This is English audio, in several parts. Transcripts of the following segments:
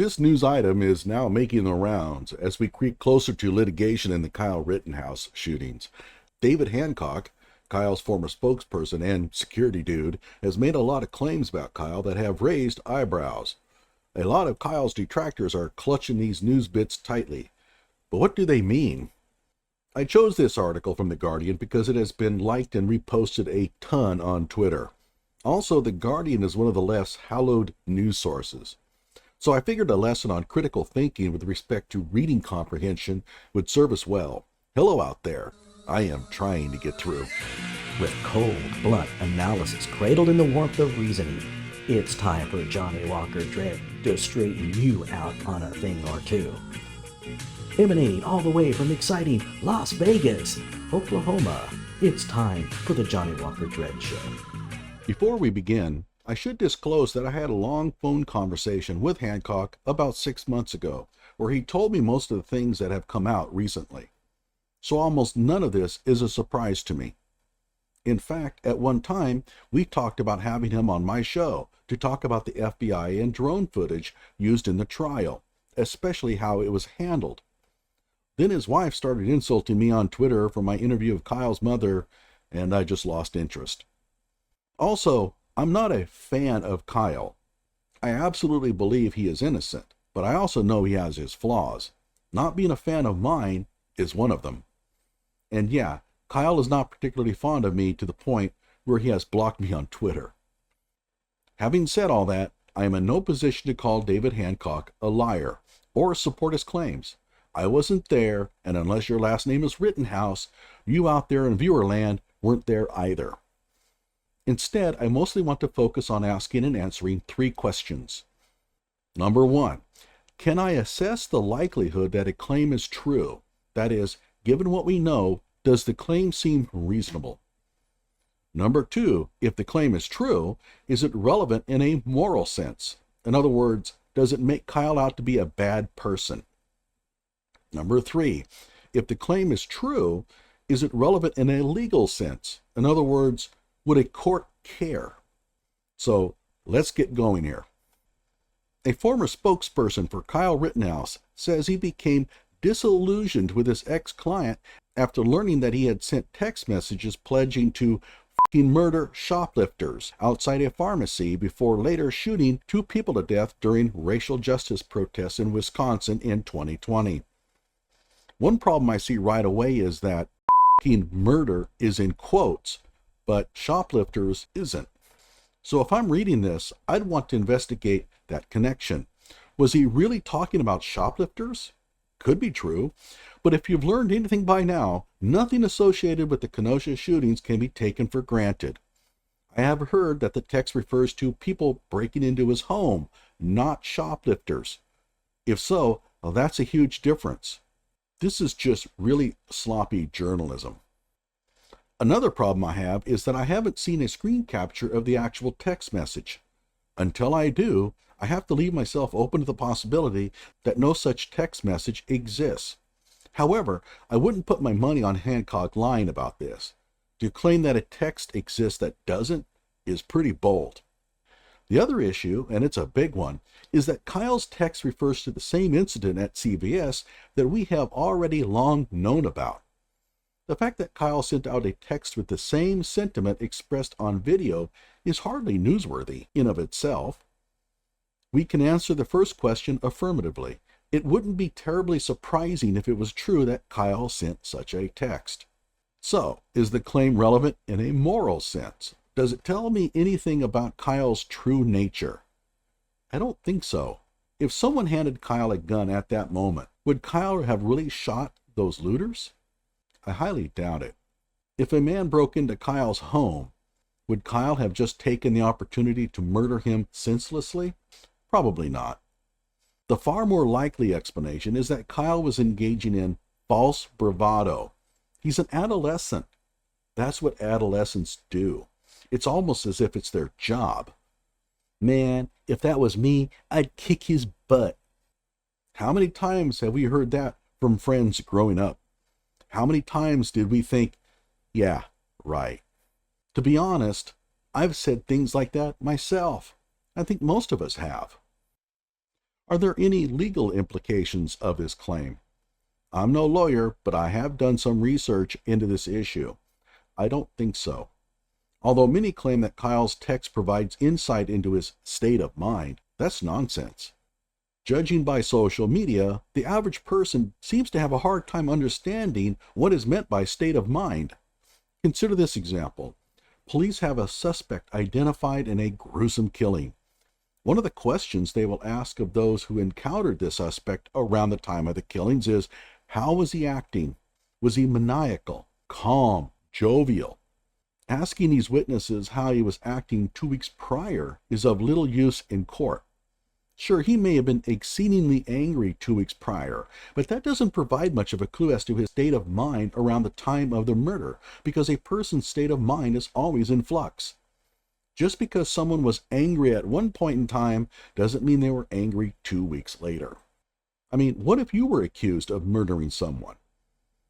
This news item is now making the rounds as we creep closer to litigation in the Kyle Rittenhouse shootings. David Hancock, Kyle's former spokesperson and security dude, has made a lot of claims about Kyle that have raised eyebrows. A lot of Kyle's detractors are clutching these news bits tightly. But what do they mean? I chose this article from The Guardian because it has been liked and reposted a ton on Twitter. Also, The Guardian is one of the less hallowed news sources. So I figured a lesson on critical thinking with respect to reading comprehension would serve us well. Hello out there. I am trying to get through. With cold, blunt analysis cradled in the warmth of reasoning, it's time for Johnny Walker Dread to straighten you out on a thing or two. Emanating all the way from exciting Las Vegas, Oklahoma, it's time for the Johnny Walker Dread Show. Before we begin, I should disclose that I had a long phone conversation with Hancock about 6 months ago, where he told me most of the things that have come out recently. So almost none of this is a surprise to me. In fact, at one time, we talked about having him on my show to talk about the FBI and drone footage used in the trial, especially how it was handled. Then his wife started insulting me on Twitter for my interview of Kyle's mother, and I just lost interest. Also, I'm not a fan of Kyle. I absolutely believe he is innocent, but I also know he has his flaws. Not being a fan of mine is one of them. And yeah, Kyle is not particularly fond of me to the point where he has blocked me on Twitter. Having said all that, I am in no position to call David Hancock a liar or support his claims. I wasn't there, and unless your last name is Rittenhouse, you out there in viewerland weren't there either. Instead, I mostly want to focus on asking and answering 3 questions. Number 1, can I assess the likelihood that a claim is true? That is, given what we know, does the claim seem reasonable? Number 2, if the claim is true, is it relevant in a moral sense? In other words, does it make Kyle out to be a bad person? Number 3, if the claim is true, is it relevant in a legal sense? In other words, would a court care? So let's get going here. A former spokesperson for Kyle Rittenhouse says he became disillusioned with his ex-client after learning that he had sent text messages pledging to f***ing murder shoplifters outside a pharmacy before later shooting 2 people to death during racial justice protests in Wisconsin in 2020. One problem I see right away is that f***ing murder is in quotes, but shoplifters isn't. So if I'm reading this, I'd want to investigate that connection. Was he really talking about shoplifters? Could be true, but if you've learned anything by now, nothing associated with the Kenosha shootings can be taken for granted. I have heard that the text refers to people breaking into his home, not shoplifters. If so, well, that's a huge difference. This is just really sloppy journalism. Another problem I have is that I haven't seen a screen capture of the actual text message. Until I do, I have to leave myself open to the possibility that no such text message exists. However, I wouldn't put my money on Hancock lying about this. To claim that a text exists that doesn't is pretty bold. The other issue, and it's a big one, is that Kyle's text refers to the same incident at CVS that we have already long known about. The fact that Kyle sent out a text with the same sentiment expressed on video is hardly newsworthy in of itself. We can answer the first question affirmatively. It wouldn't be terribly surprising if it was true that Kyle sent such a text. So, is the claim relevant in a moral sense? Does it tell me anything about Kyle's true nature? I don't think so. If someone handed Kyle a gun at that moment, would Kyle have really shot those looters? I highly doubt it. If a man broke into Kyle's home, would Kyle have just taken the opportunity to murder him senselessly? Probably not. The far more likely explanation is that Kyle was engaging in false bravado. He's an adolescent. That's what adolescents do. It's almost as if it's their job. Man, if that was me, I'd kick his butt. How many times have we heard that from friends growing up? How many times did we think, yeah, right? To be honest, I've said things like that myself. I think most of us have. Are there any legal implications of this claim? I'm no lawyer, but I have done some research into this issue. I don't think so. Although many claim that Kyle's text provides insight into his state of mind, that's nonsense. Judging by social media, the average person seems to have a hard time understanding what is meant by state of mind. Consider this example. Police have a suspect identified in a gruesome killing. One of the questions they will ask of those who encountered the suspect around the time of the killings is, how was he acting? Was he maniacal, calm, jovial? Asking these witnesses how he was acting 2 weeks prior is of little use in court. Sure, he may have been exceedingly angry 2 weeks prior, but that doesn't provide much of a clue as to his state of mind around the time of the murder, because a person's state of mind is always in flux. Just because someone was angry at one point in time doesn't mean they were angry 2 weeks later. I mean, what if you were accused of murdering someone?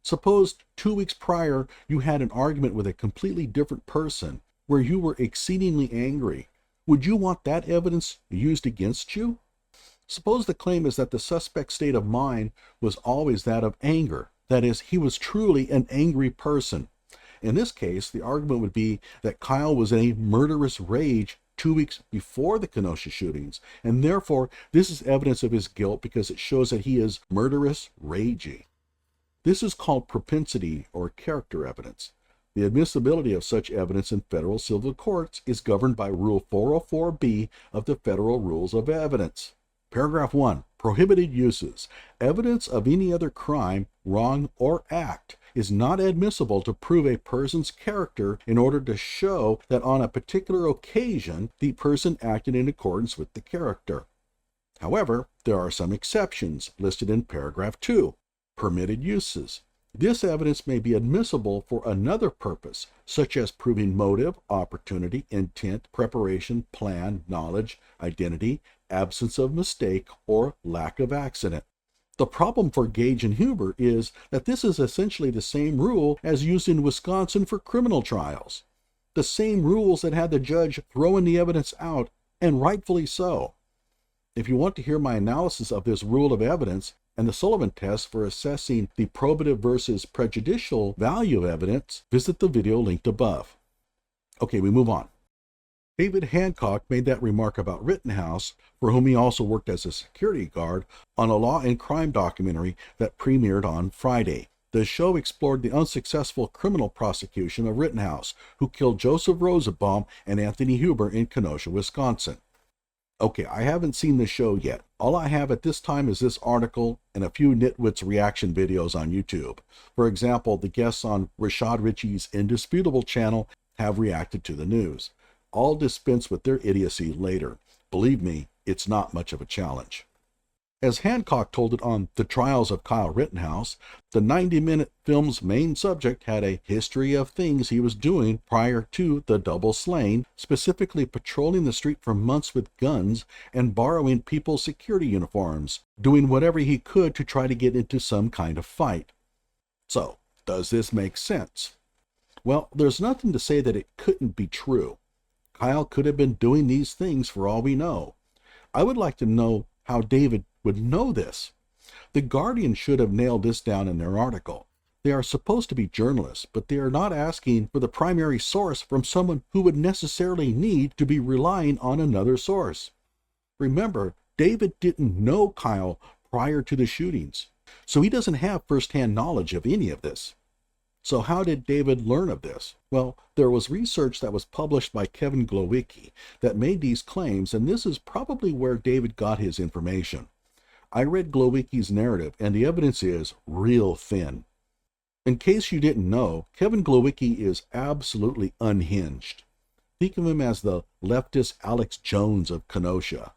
Suppose 2 weeks prior you had an argument with a completely different person where you were exceedingly angry. Would you want that evidence used against you? Suppose the claim is that the suspect's state of mind was always that of anger. That is, he was truly an angry person. In this case, the argument would be that Kyle was in a murderous rage 2 weeks before the Kenosha shootings, and therefore this is evidence of his guilt because it shows that he is murderous ragey. This is called propensity or character evidence. The admissibility of such evidence in federal civil courts is governed by Rule 404B of the Federal Rules of Evidence. Paragraph 1. Prohibited uses. Evidence of any other crime, wrong, or act is not admissible to prove a person's character in order to show that on a particular occasion the person acted in accordance with the character. However, there are some exceptions listed in paragraph 2. Permitted uses. This evidence may be admissible for another purpose, such as proving motive, opportunity, intent, preparation, plan, knowledge, identity, absence of mistake, or lack of accident. The problem for Gaige and Huber is that this is essentially the same rule as used in Wisconsin for criminal trials. The same rules that had the judge throwing the evidence out, and rightfully so. If you want to hear my analysis of this rule of evidence, and the Sullivan test for assessing the probative versus prejudicial value of evidence, visit the video linked above. Okay, we move on. David Hancock made that remark about Rittenhouse, for whom he also worked as a security guard, on a law and crime documentary that premiered on Friday. The show explored the unsuccessful criminal prosecution of Rittenhouse, who killed Joseph Rosenbaum and Anthony Huber in Kenosha, Wisconsin. Okay, I haven't seen the show yet. All I have at this time is this article and a few nitwits reaction videos on YouTube. For example, the guests on Rashad Ritchie's Indisputable channel have reacted to the news. I'll dispense with their idiocy later. Believe me, it's not much of a challenge. As Hancock told it on The Trials of Kyle Rittenhouse, the 90-minute film's main subject had a history of things he was doing prior to the double slaying, specifically patrolling the street for months with guns and borrowing people's security uniforms, doing whatever he could to try to get into some kind of fight. So, does this make sense? Well, there's nothing to say that it couldn't be true. Kyle could have been doing these things for all we know. I would like to know how David would know this. The Guardian should have nailed this down in their article. They are supposed to be journalists, but they are not asking for the primary source from someone who would necessarily need to be relying on another source. Remember, David didn't know Kyle prior to the shootings, so he doesn't have firsthand knowledge of any of this. So how did David learn of this? Well, there was research that was published by Kevin Glowicki that made these claims, and this is probably where David got his information. I read Glowicki's narrative, and the evidence is real thin. In case you didn't know, Kevin Glowicki is absolutely unhinged. Think of him as the leftist Alex Jones of Kenosha.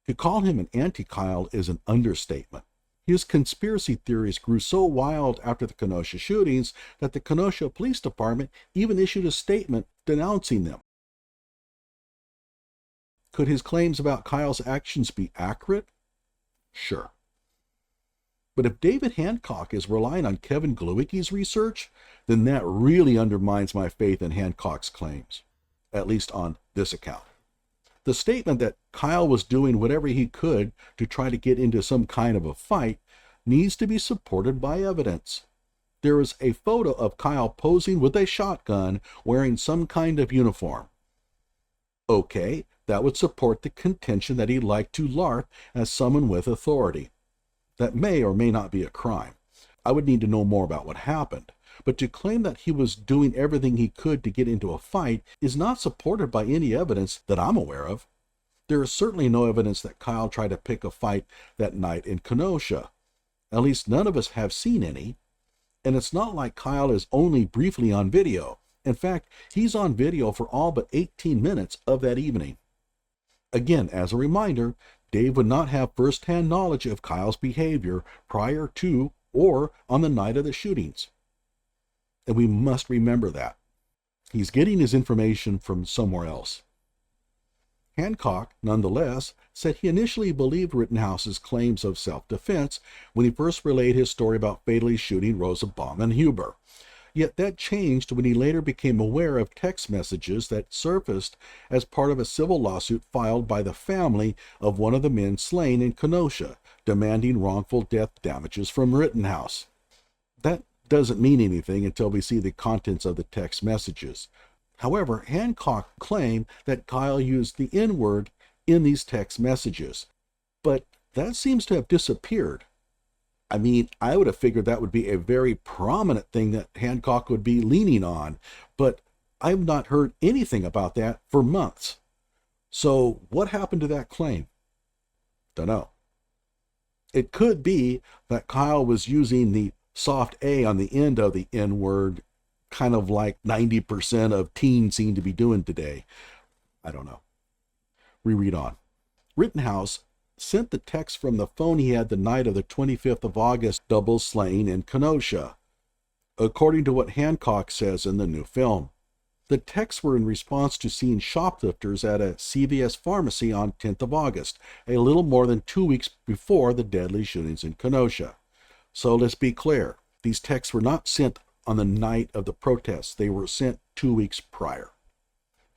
To call him an anti-Kyle is an understatement. His conspiracy theories grew so wild after the Kenosha shootings that the Kenosha Police Department even issued a statement denouncing them. Could his claims about Kyle's actions be accurate? Sure. But if David Hancock is relying on Kevin Glowicki's research, then that really undermines my faith in Hancock's claims, at least on this account. The statement that Kyle was doing whatever he could to try to get into some kind of a fight needs to be supported by evidence. There is a photo of Kyle posing with a shotgun wearing some kind of uniform. Okay, that would support the contention that he liked to LARP as someone with authority. That may or may not be a crime. I would need to know more about what happened. But to claim that he was doing everything he could to get into a fight is not supported by any evidence that I'm aware of. There is certainly no evidence that Kyle tried to pick a fight that night in Kenosha. At least none of us have seen any. And it's not like Kyle is only briefly on video. In fact, he's on video for all but 18 minutes of that evening. Again, as a reminder, Dave would not have first-hand knowledge of Kyle's behavior prior to or on the night of the shootings. And we must remember that. He's getting his information from somewhere else. Hancock, nonetheless, said he initially believed Rittenhouse's claims of self-defense when he first relayed his story about fatally shooting Rosa Baum and Huber. Yet that changed when he later became aware of text messages that surfaced as part of a civil lawsuit filed by the family of one of the men slain in Kenosha, demanding wrongful death damages from Rittenhouse. That doesn't mean anything until we see the contents of the text messages. However, Hancock claimed that Kyle used the N-word in these text messages, but that seems to have disappeared. I mean, I would have figured that would be a very prominent thing that Hancock would be leaning on, but I've not heard anything about that for months. So what happened to that claim? Dunno. It could be that Kyle was using the soft A on the end of the N-word, kind of like 90% of teens seem to be doing today. I don't know. We read on. Rittenhouse sent the text from the phone he had the night of the 25th of August double slaying in Kenosha, according to what Hancock says in the new film. The texts were in response to seeing shoplifters at a CVS pharmacy on 10th of August, a little more than 2 weeks before the deadly shootings in Kenosha. So let's be clear, these texts were not sent on the night of the protests. They were sent 2 weeks prior.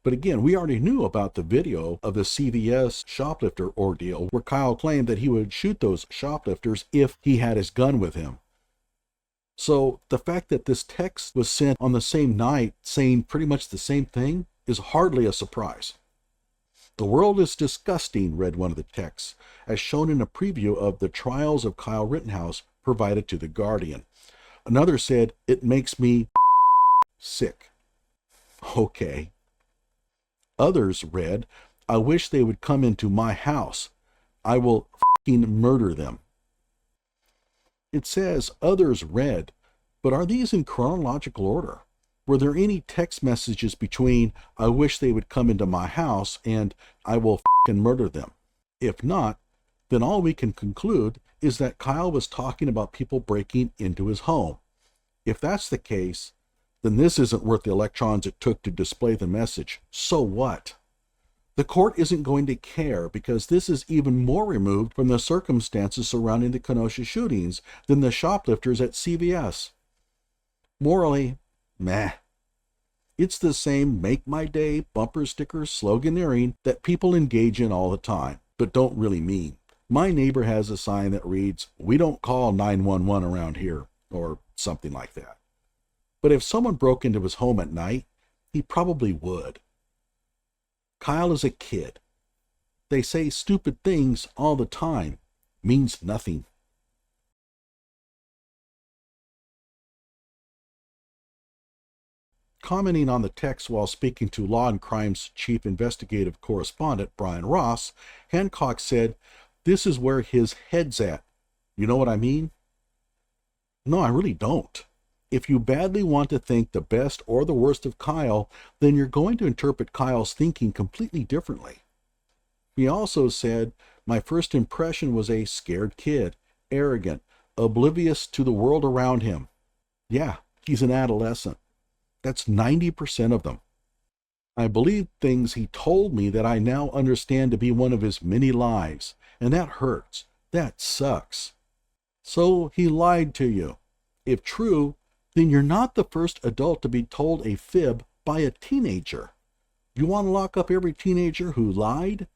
But again, we already knew about the video of the CVS shoplifter ordeal where Kyle claimed that he would shoot those shoplifters if he had his gun with him. So the fact that this text was sent on the same night saying pretty much the same thing is hardly a surprise. "The world is disgusting," read one of the texts, as shown in a preview of The Trials of Kyle Rittenhouse provided to The Guardian. Another said, "It makes me sick." Okay. Others read, "I wish they would come into my house. I will f***ing murder them." It says others read, but are these in chronological order? Were there any text messages between "I wish they would come into my house" and "I will f***ing murder them"? If not, then all we can conclude is that Kyle was talking about people breaking into his home. If that's the case, then this isn't worth the electrons it took to display the message. So what? The court isn't going to care because this is even more removed from the circumstances surrounding the Kenosha shootings than the shoplifters at CVS. Morally, meh. It's the same make my day bumper sticker sloganeering that people engage in all the time, but don't really mean. My neighbor has a sign that reads, "We don't call 911 around here," or something like that. But if someone broke into his home at night, he probably would. Kyle is a kid. They say stupid things all the time. Means nothing. Commenting on the text while speaking to Law and Crime's chief investigative correspondent, Brian Ross, Hancock said, "This is where his head's at. You know what I mean?" No, I really don't. If you badly want to think the best or the worst of Kyle, then you're going to interpret Kyle's thinking completely differently. He also said, "My first impression was a scared kid, arrogant, oblivious to the world around him." Yeah, he's an adolescent. That's 90% of them. I believed things he told me that I now understand to be one of his many lies, and that hurts. That sucks. So he lied to you. If true, then you're not the first adult to be told a fib by a teenager. You want to lock up every teenager who lied?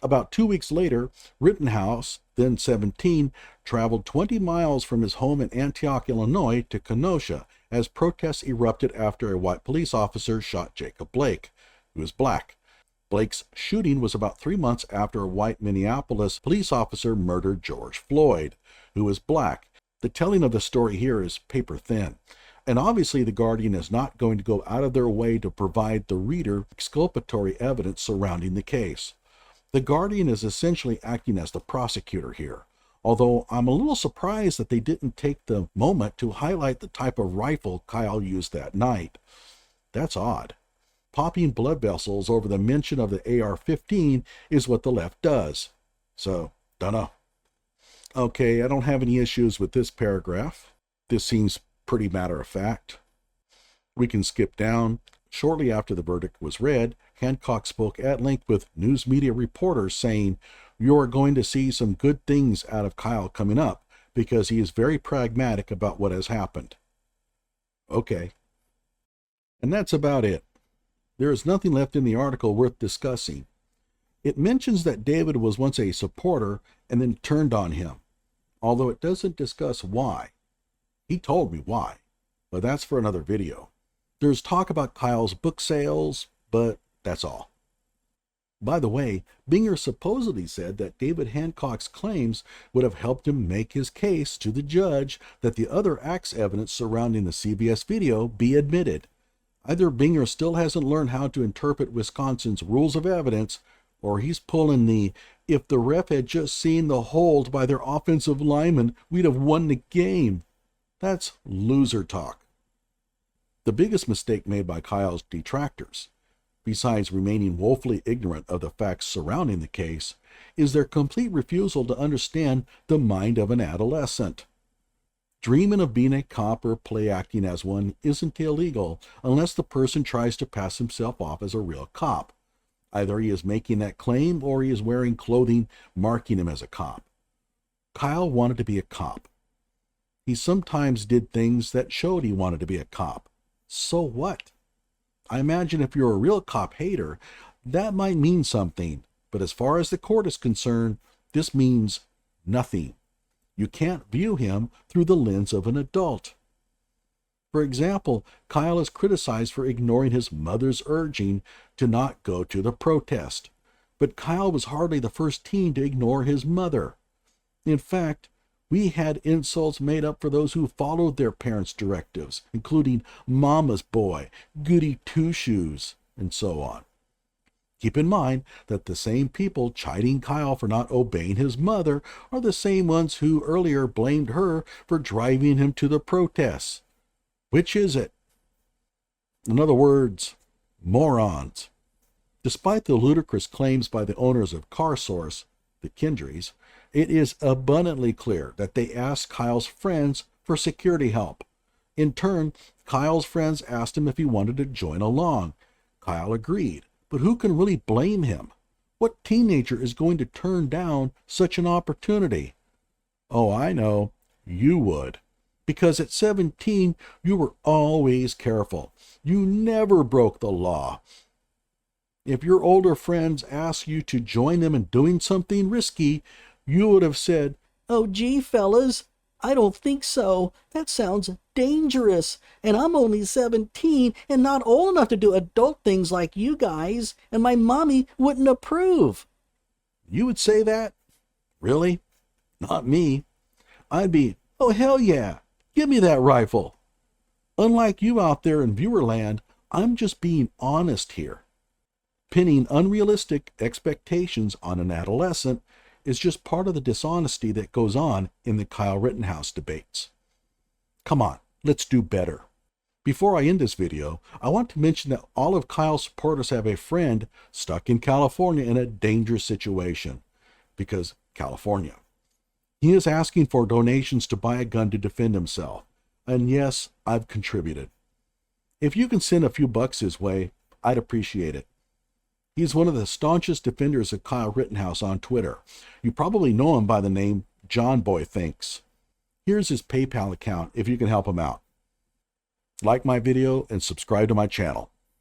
About 2 weeks later, Rittenhouse, then 17, traveled 20 miles from his home in Antioch, Illinois, to Kenosha as protests erupted after a white police officer shot Jacob Blake, who is black. Blake's shooting was about 3 months after a white Minneapolis police officer murdered George Floyd, who is black. The telling of the story here is paper thin, and obviously the Guardian is not going to go out of their way to provide the reader exculpatory evidence surrounding the case. The Guardian is essentially acting as the prosecutor here, although I'm a little surprised that they didn't take the moment to highlight the type of rifle Kyle used that night. That's odd. Popping blood vessels over the mention of the AR-15 is what the left does. So, dunno. Okay, I don't have any issues with this paragraph. This seems pretty matter of fact. We can skip down. Shortly after the verdict was read, Hancock spoke at length with news media reporters saying, "You are going to see some good things out of Kyle coming up because he is very pragmatic about what has happened." Okay. And that's about it. There is nothing left in the article worth discussing. It mentions that David was once a supporter and then turned on him, although it doesn't discuss why. He told me why, but that's for another video. There's talk about Kyle's book sales, but that's all. By the way, Binger supposedly said that David Hancock's claims would have helped him make his case to the judge that the other acts evidence surrounding the CBS video be admitted. Either Binger still hasn't learned how to interpret Wisconsin's rules of evidence, or he's pulling the, "if the ref had just seen the hold by their offensive lineman, we'd have won the game." That's loser talk. The biggest mistake made by Kyle's detractors, besides remaining woefully ignorant of the facts surrounding the case, is their complete refusal to understand the mind of an adolescent. Dreaming of being a cop or play acting as one isn't illegal unless the person tries to pass himself off as a real cop. Either he is making that claim or he is wearing clothing marking him as a cop. Kyle wanted to be a cop. He sometimes did things that showed he wanted to be a cop. So what? I imagine if you're a real cop hater, that might mean something, but as far as the court is concerned, this means nothing. You can't view him through the lens of an adult. For example, Kyle is criticized for ignoring his mother's urging to not go to the protest, but Kyle was hardly the first teen to ignore his mother. In fact, we had insults made up for those who followed their parents' directives, including mama's boy, goody two-shoes, and so on. Keep in mind that the same people chiding Kyle for not obeying his mother are the same ones who earlier blamed her for driving him to the protests. Which is it? In other words, morons. Despite the ludicrous claims by the owners of CarSource, the Kindrys, it is abundantly clear that they asked Kyle's friends for security help. In turn, Kyle's friends asked him if he wanted to join along. Kyle agreed, but who can really blame him? What teenager is going to turn down such an opportunity? Oh, I know, you would. Because at 17, you were always careful. You never broke the law. If your older friends asked you to join them in doing something risky, you would have said, "Oh, gee, fellas, I don't think so. That sounds dangerous. And I'm only 17 and not old enough to do adult things like you guys, and my mommy wouldn't approve." You would say that? Really? Not me. I'd be, "Oh, hell yeah, give me that rifle." Unlike you out there in viewerland, I'm just being honest here. Pinning unrealistic expectations on an adolescent is just part of the dishonesty that goes on in the Kyle Rittenhouse debates. Come on, let's do better. Before I end this video, I want to mention that all of Kyle's supporters have a friend stuck in California in a dangerous situation. Because California. He is asking for donations to buy a gun to defend himself. And yes, I've contributed. If you can send a few bucks his way, I'd appreciate it. He's one of the staunchest defenders of Kyle Rittenhouse on Twitter. You probably know him by the name John Boy Thinks. Here's his PayPal account if you can help him out. Like my video and subscribe to my channel.